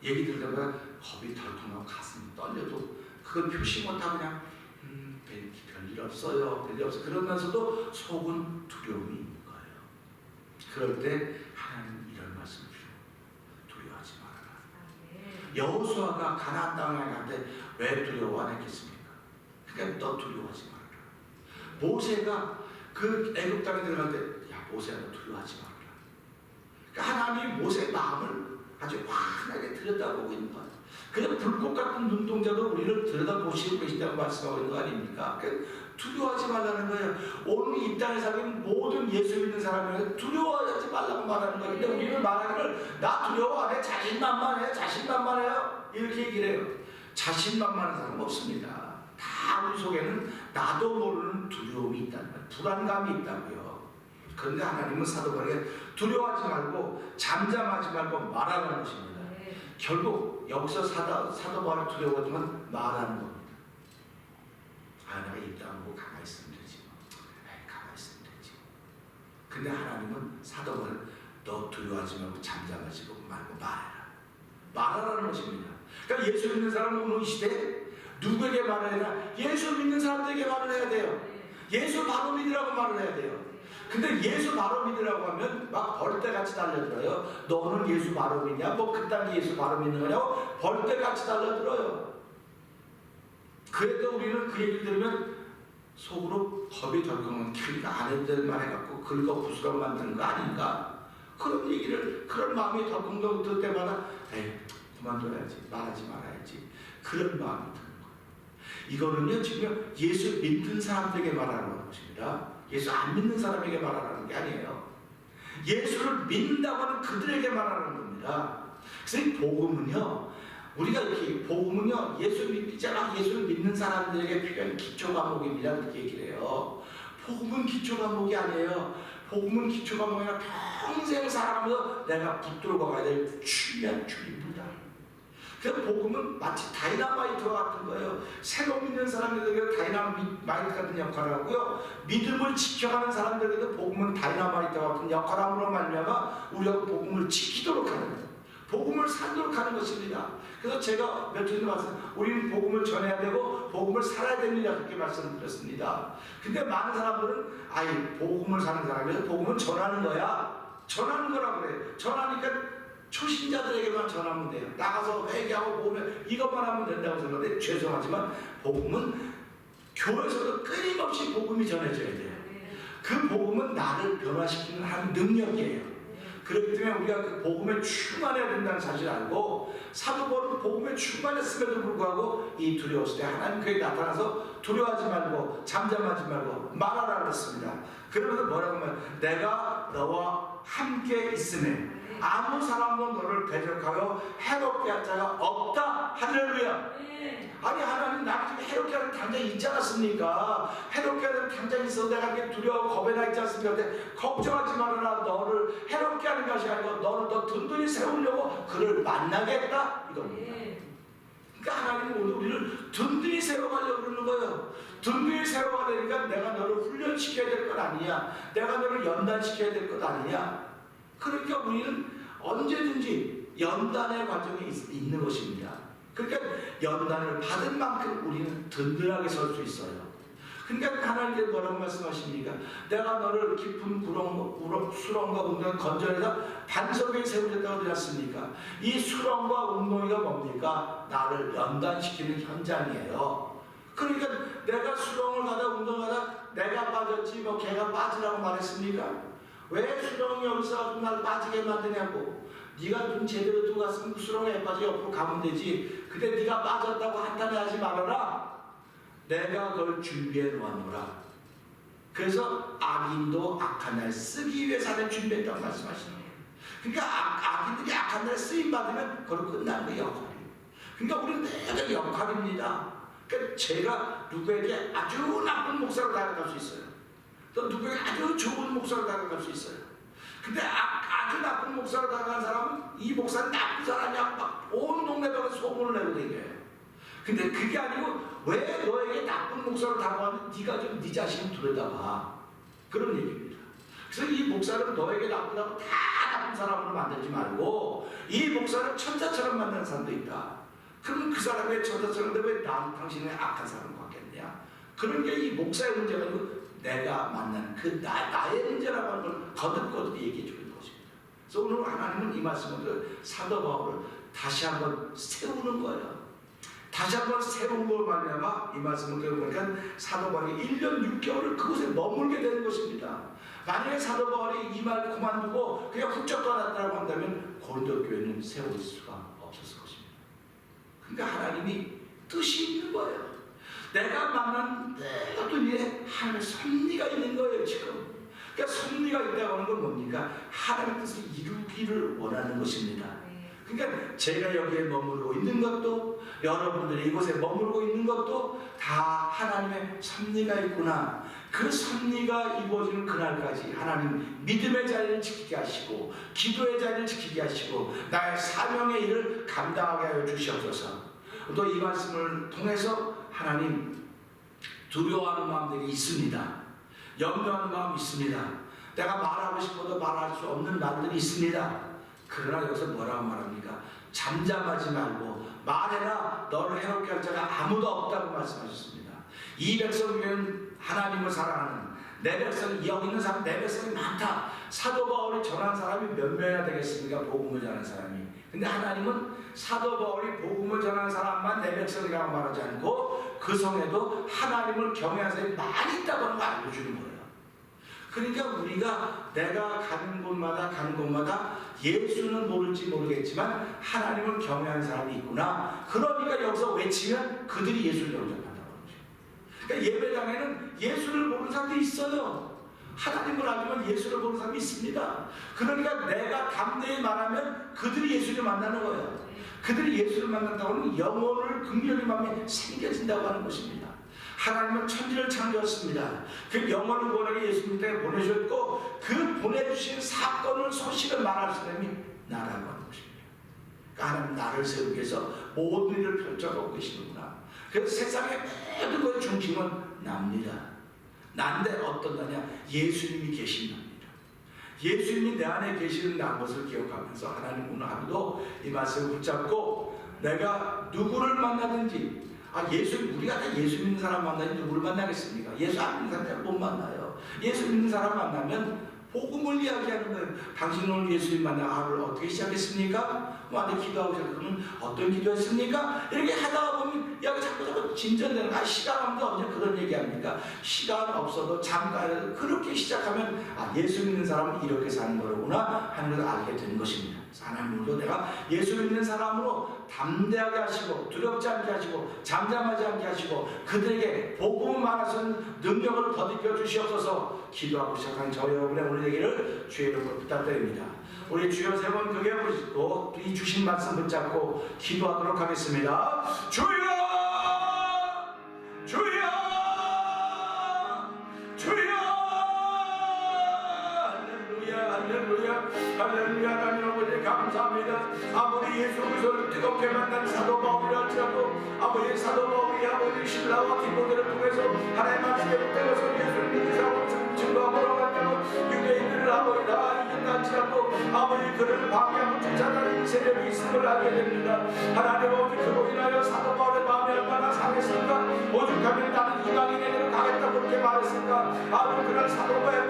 얘기 들다가 겁이 덜컥 나고 가슴이 떨려도 그걸 표시 못하고 그냥 별일 없어요, 별일 없어. 그러면서도 속은 두려움이 있는 거예요. 그럴 때 하나님 이런 말씀을 주셔요. 두려워하지 말아라. 여호수아가 가나안 땅에 갈 때 왜 두려워 안 했겠습니까? 그러니까 너 두려워하지 말아라. 모세가 그 애굽 땅에 들어갈 때, 야 모세야 너 두려워하지 말아라. 그러니까 하나님이 모세의 마음을 아주 환하게 들여다보고 있는 거예요. 그냥 불꽃 같은 눈동자도 우리를 들여다보시고 계신다고 말씀하고 있는 거 아닙니까? 그러니까 두려워하지 말라는 거예요. 오늘 이 땅에 사는 모든 예수 믿는 사람이 두려워하지 말라고 말하는 거예요. 근데 우리는 말하기를 나 두려워 안 해, 자신만만해, 자신만만해요, 이렇게 얘기를 해요. 자신만만한 사람은 없습니다. 다 우리 속에는 나도 모르는 두려움이 있다는 거예요. 불안감이 있다고요. 그런데 하나님은 사도 바울에게 두려워하지 말고 잠잠하지 말고 말하라는 것입니다. 결국 여기서 사도 바울이 두려워하지만 말하는 겁니다. 아, 내가 입다물고 가만히 있으면 되지. 가만히 있으면 되지. 근데 하나님은 사도 바울을 너 두려워하지 말고 잠잠하지 말고 말해라. 말하라는 것입니다. 그러니까 예수 믿는 사람은 오늘 이 시대에 누구에게 말을 해야? 예수 믿는 사람들에게 말을 해야 돼요. 예수 바로 믿으라고 말을 해야 돼요. 근데 예수 바로 믿으라고 하면 막 벌떼같이 달려들어요. 너는 예수 바로 믿냐? 뭐 그딴 예수 바로 믿는 거냐고 벌떼같이 달려들어요. 그래도 우리는 그 얘기를 들으면 속으로 겁이 덜컥 나니까 안 해도 될 말 해갖고 긁어 부스러워 만드는 거 아닌가? 그런 얘기를, 그런 마음이 덜컥 들 때마다 에이 그만둬야지, 말하지 말아야지, 그런 마음이 드는 거예요. 이거는요 지금 예수 믿는 사람들에게 말하는 것입니다. 예수 안 믿는 사람에게 말하라는 게 아니에요. 예수를 믿는다고 하는 그들에게 말하는 겁니다. 그래서 이 복음은요, 우리가 이렇게 복음은요, 예수를 믿는 사람들에게 필요한 기초 과목입니다. 그렇게 얘기를 해요. 복음은 기초 과목이 아니에요. 복음은 기초 과목이 아니라 평생 살아가면서 내가 붙들고 가야 될 중요한 줄입니다. 그 복음은 마치 다이너마이트와 같은 거예요. 새로 믿는 사람들에게 다이너마이트 같은 역할을 하고요, 믿음을 지켜가는 사람들에게도 복음은 다이너마이트와 같은 역할을 함으로 말미암아 우리가 복음을 지키도록 하는 거예요. 복음을 살도록 하는 것입니다. 그래서 제가 며칠 전에 우리는 복음을 전해야 되고 복음을 살아야 됩니다, 그렇게 말씀드렸습니다. 근데 많은 사람들은 아이 복음을 사는 사람이라서 복음은 전하는 거야, 전하는 거라고 그래요. 전하니까 초신자들에게만 전하면 돼요. 나가서 회개하고 보면 이것만 하면 된다고 생각하는데 죄송하지만 복음은 교회에서도 끊임없이 복음이 전해져야 돼요. 그 복음은 나를 변화시키는 한 능력이에요. 그렇기 때문에 우리가 그 복음에 충만해야 된다는 사실을 알고, 사도 바울은 복음에 충만했음에도 불구하고 이 두려웠을 때 하나님 그에게 나타나서 두려워하지 말고 잠잠하지 말고 말하라 그랬습니다. 그러면서 뭐라고 하면 내가 너와 함께 있으면 아무 사람도 너를 대적하여 해롭게 할 자가 없다. 할렐루야. 아니 하나님 나 지금 해롭게 하는 당장이 있지 않았습니까? 해롭게 하는 당장이 있어서 내가 이렇게 두려워 겁에 나 있지 않습니까? 근데 걱정하지 말아라. 너를 해롭게 하는 것이 아니고 너를 더 든든히 세우려고 그를 만나겠다 이겁니다. 그러니까 하나님은 오늘 우리를 든든히 세워가려고 그러는 거예요. 든든히 세워가려니까 내가 너를 훈련시켜야 될 것 아니냐, 내가 너를 연단시켜야 될 것 아니냐. 그러니까 우리는 언제든지 연단의 과정에 있는 것입니다. 그러니까 연단을 받은 만큼 우리는 든든하게 설 수 있어요. 그러니까 하나님께서 뭐라고 말씀하십니까? 내가 너를 깊은 수렁과 웅덩이 건져내서 반석 위에 세우겠다고 드렸습니까? 이 수렁과 웅덩이가 뭡니까? 나를 연단시키는 현장이에요. 그러니까 내가 수렁을 가다 웅덩이 가다 내가 빠졌지 뭐 걔가 빠지라고 말했습니까? 왜 수렁이 여기서 날 빠지게 만드냐고. 네가 눈 제대로 뜨고 갔으면 그 수렁에 빠져 옆으로 가면 되지. 근데 네가 빠졌다고 한탄하지 말아라. 내가 그걸 준비해 놓았노라. 그래서 악인도 악한 날 쓰기 위해서 하나님 준비했다고 말씀하시는 거예요. 그러니까 악인들이 악한 날에 쓰임받으면 그걸로 끝나는 거예요, 역할이. 그러니까 우리는 내가 역할입니다. 그러니까 제가 누구에게 아주 나쁜 목사로 다가갈 수 있어요. 또 누구에게 아주 좋은 목사로 다가갈 수 있어요. 근데 아주 나쁜 목사로 다가간 사람은 이 목사는 나쁜 사람이야 막 온 동네방에 소문을 내고 다녀요. 근데 그게 아니고 왜 너에게 나쁜 목사로 다가왔는지 네가 좀 네 자신을 들여다봐. 그런 얘기입니다. 그래서 이 목사는 너에게 나쁘다고 다 나쁜 사람으로 만들지 말고 이 목사는 천사처럼 만드는 사람도 있다. 그러면 그 사람이 왜 천사처럼인데 왜 당신은 악한 사람을 갖겠냐? 그런 게 이 목사의 문제가 아니고 내가 만난 그 나의 문제라고 하는 걸 거듭거듭 얘기해 주는 것입니다. 그래서 오늘 하나님은 이 말씀으로 사도 바울을 다시 한번 세우는 거예요. 다시 한번 세운 걸 말미암아 이 말씀을 들어보니까 사도 바울이 1년 6개월을 그곳에 머물게 되는 것입니다. 만약에 사도 바울이 이 말 그만두고 그냥 훌쩍 떠났다고 한다면 고린도 교회는 세울 수가 없었을 것입니다. 그러니까 하나님이 뜻이 있는 거예요. 내가 만난 내가 또 위에 하나님의 섭리가 있는 거예요 지금. 그러니까 섭리가 있다고 하는 건 뭡니까? 하나님의 뜻을 이루기를 원하는 것입니다. 그러니까 제가 여기에 머무르고 있는 것도 여러분들이 이곳에 머무르고 있는 것도 다 하나님의 섭리가 있구나. 그 섭리가 이루어지는 그날까지 하나님 믿음의 자리를 지키게 하시고 기도의 자리를 지키게 하시고 나의 사명의 일을 감당하게 하여 주시옵소서. 또 이 말씀을 통해서 하나님 두려워하는 마음들이 있습니다. 염려하는 마음이 있습니다. 내가 말하고 싶어도 말할 수 없는 말들이 있습니다. 그러나 여기서 뭐라고 말합니까? 잠잠하지 말고 말해라. 너를 해롭게 할 자가 아무도 없다고 말씀하셨습니다. 이 백성은 하나님을 사랑하는 내 백성이 여기 있는 사람 내 백성이 많다. 사도 바울이 전한 사람이 몇 명이나 되겠습니까? 복음을 전하는 사람이. 근데 하나님은 사도 바울이 복음을 전하는 사람만 내 백성이라고 말하지 않고 그 성에도 하나님을 경외하는 사람이 많이 있다고 하는 걸 알려주는 거예요. 그러니까 우리가 내가 가는 곳마다 예수는 모를지 모르겠지만 하나님을 경외하는 사람이 있구나. 그러니까 여기서 외치면 그들이 예수를 영접한다고 하죠. 그러니까 예배당에는 예수를 모르는 사람들이 있어요. 하나님을 알면 예수를 모르는 사람이 있습니다. 그러니까 내가 담대히 말하면 그들이 예수를 만나는 거예요. 그들이 예수를 만난다고 하면 영혼을 긍휼히 마음에 생겨진다고 하는 것입니다. 하나님은 천지를 창조했습니다. 그 영혼을 구원하게 예수님 때문에 보내주셨고 그 보내주신 사건을 소식을 말할 사람이 나라고 하는 것입니다. 그러니까 하나님 나를 세우기 위해서 모든 일을 펼쳐가고 계시는구나. 그래서 세상의 모든 것의 중심은 납니다. 난데 어떤 나냐? 예수님이 계신 납니다. 예수님이 내 안에 계시는 난 것을 기억하면서 하나님 오늘 하루도 이 말씀을 붙잡고 내가 누구를 만나든지 우리가 다 예수 믿는 사람 만나지 누구를 만나겠습니까? 예수 안 믿는 사람 못 만나요. 예수 믿는 사람 만나면 복음을 이야기하는 거예요. 당신 오늘 예수님 만나 하루를 어떻게 시작했습니까? 안에 기도하고 시작하면 어떤 기도했습니까? 이렇게 하다가 보면 자꾸 진전되는 거야. 시간 없는데 언제 그런 얘기합니까? 시간 없어도 잠깐 그렇게 시작하면 예수 믿는 사람은 이렇게 사는 거구나 하는 걸 알게 되는 것입니다. 하나님도 내가 예수 믿는 사람으로 담대하게 하시고 두렵지 않게 하시고 잠잠하지 않게 하시고 그들에게 복음을 말하는 능력을 더듬겨 주시옵소서. 기도하고 시작한 저 여러분의 오늘 되기를 주의 이름으로 부탁드립니다. 우리 주여 세 번 크게 부르시고 이 주신 말씀 붙잡고 기도하도록 하겠습니다. 주여 주여 주여 할렐루야 할렐루야 할렐루야. 하나님 아버지 감사합니다. 아버지 예수 그리스도를 뜨겁게 만난 사도 바울이 할지라도 아버지 사도 바울이 아버지 신라와 디모데를 통해서 하나님 말씀에 붙들어서 예수를 믿는 사람을 증거하고 나가면 유대인들을 아버지 다 이긴다 할지라도 아버지 그를 방해하고 쫓아다니는 세력이 있음을 알게 됩니다. 하나님 아버지 그로 인하여 사도 바울의 마음이 얼마나 상했을까. 오죽하면 나는 이방인에게로 가겠다 그렇게 말했을까. 아버지 그날 사도 바울의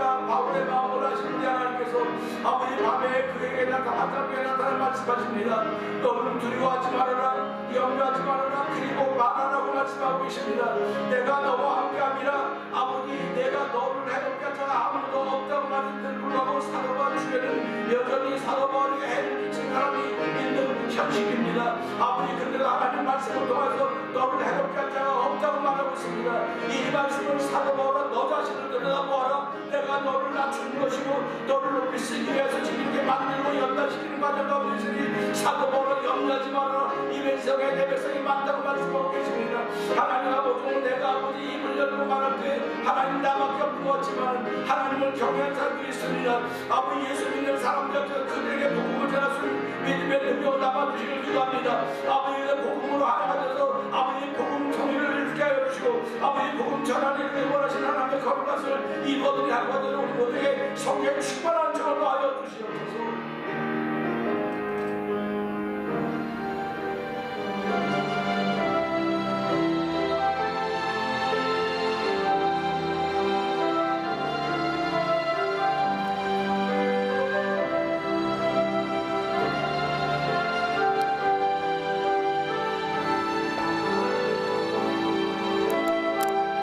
마음을 아시는데 하나님께서 아버지 밤에 그에게 나타나는 말씀하십니다. 너는 두려워하지 말아라. 염려하지 말아라. 그리고 말하라고 말씀하고 계십니다. 내가 너와 함께함이라. 아버지 내가 너를 해롭게 할 자가 아무도 없다고 말했는데 불구하고 사도 바울 주변에는 여전히 사도 바울에게 해를 끼친 사람이 있는 현실입니다. 아버지 근데 하나님 말씀을 통해서 너를 해롭게 할 자가 없다고 말하고 있습니다. 이 말씀을 사도 바울은 너 자신을 들여다보아라. 내가 너를 낮춘 것이고 너를 높이 쓰기 위해서 지금 이렇게 만들고 연단시키는 과정 가운데 있으니 사도 바울은 염려하지 마라. 이 백성에 내 백성이 많다고 말씀하고 계십니다. 하나님 아버지, 내가 아버지 입을 열고 말할 때 하나님 나밖에 없는 것 같지만 하나님을 경외하는 사람들이 있습니다. 아버지 예수 믿는 사람들 그들에게 복음을 전할 수 믿음의 능력을 남아주시길 기도합니다. 아버지의 복음으로 하나가 되서 아버지 복음 통일을 이루게 하여 주시고 아버지 복음 전하는 일을 원하시는 하나님의 거룩한 것을 이루어드리 하거든 우리 모두에게 성령 충만한 적을 하여 주시옵소서.